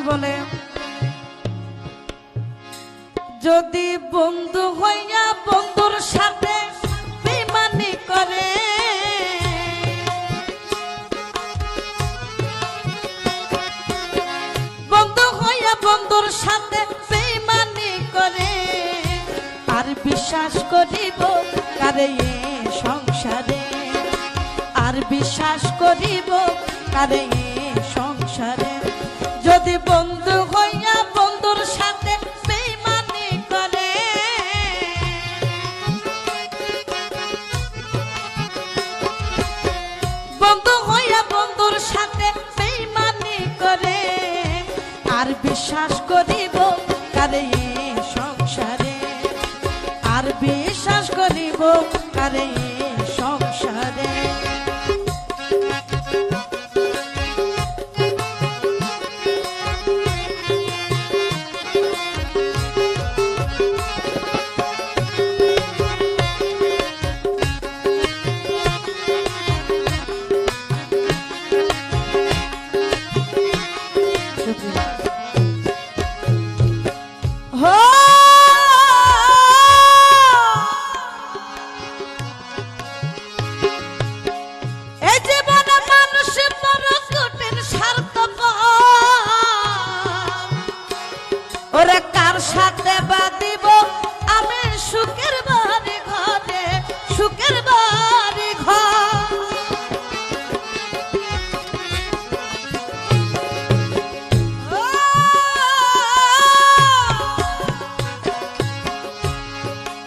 বলে যদি বন্ধু হইয়া বন্ধুর সাথে বেঈমানি করে, বন্ধু হইয়া বন্ধুর সাথে বেঈমানি করে, আর বিশ্বাস করিব কারে এ সংসারে, আর বিশ্বাস করিব কারে এ সংসারে। যদি বন্ধু হইয়া বন্ধুর সাথে বেঈমানি করে, বন্ধু হইয়া বন্ধুর সাথে বেঈমানি করে, আর বিশ্বাস করিব কারে এ সংসারে, আর বিশ্বাস করিব কারে এ সংসারে। ওরে কার সাথে বাঁধিব আমি সুখের বাড়ি ঘরে, সুখের বাড়ি ঘর।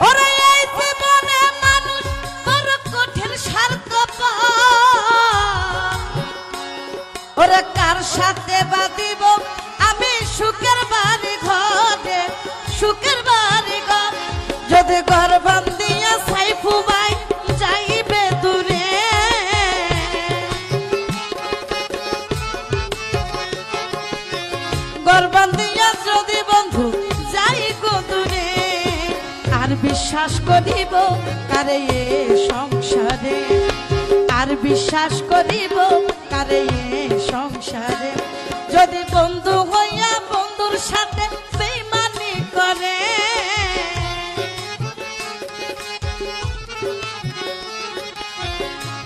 ওরে এই জীবনে মানুষ বড় কঠিন স্বার্থপর, ওরে কার সাথে বাঁধিব আমি সুখের বাড়ি ঘরে, সুখের বাড়ি ঘর। যদি ঘর বান্ধিয়া সাইফু ভাই যাইবে দূরে, ঘর বান্ধিয়া যদি বন্ধু যাই গো দূরে, আর বিশ্বাস করিব কারে এ সংসারে, আর বিশ্বাস করিব কারে এ সংসারে। যদি বন্ধু হইয়া বন্ধুর সাথে বেঈমানি করে,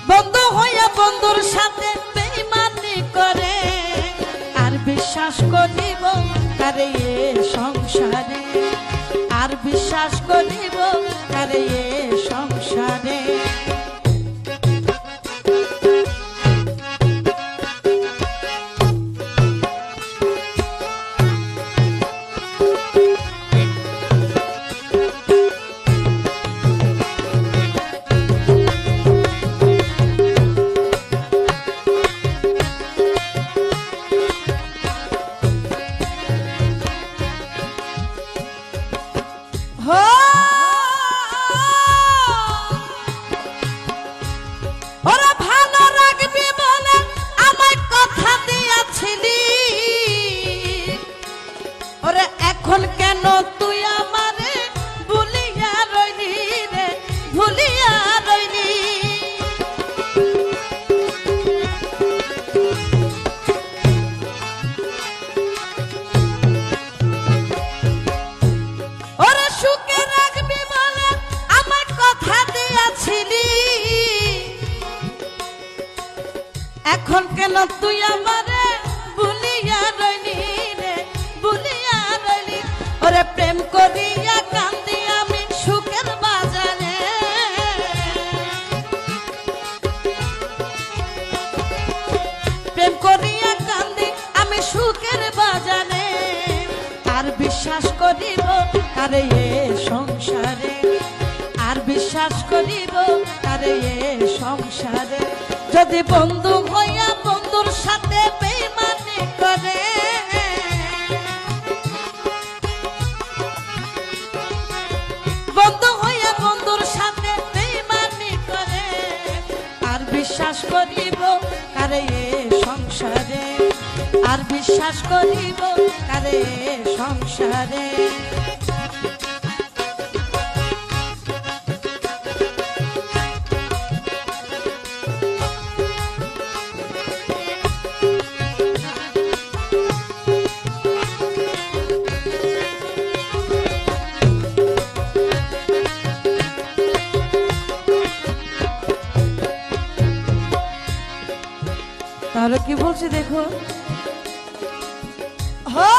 বন্ধু হইয়া বন্ধুর সাথে বেঈমানি করে, আর বিশ্বাস করিব কারে এ সংসারে, আর বিশ্বাস করিব কারে এ সংসারে। ওরা ভালো রাখবি বলে আমায় কথা দিয়েছিলি, ওরে এখন কেন তুই আমারে ভুলিয়া রইলি রে, ভুলিয়া রইলি। ওরে সুখে রাখবি বলে আমায় কথা দিয়েছিলি, এখন কেন তুই আমারে ভুলিয়া রইলি রে, ভুলিয়া রইলি। ওরে প্রেম করিয়া কান্দি আমি সুখের বাজারে, প্রেম করিয়া কান্দি আমি সুখের বাজারে, আর বিশ্বাস করিব কারে এ সংসারে, আর বিশ্বাস করিব কারে এ সংসারে। যদি বন্ধু হইয়া বন্ধুর সাথে বেঈমানি করে, বন্ধু হইয়া বন্ধুর সাথে বেঈমানি করে, আর বিশ্বাস করিব কারে এ সংসারে, আর বিশ্বাস করিব কারে এ সংসারে। আরো কি বলছি দেখো, হো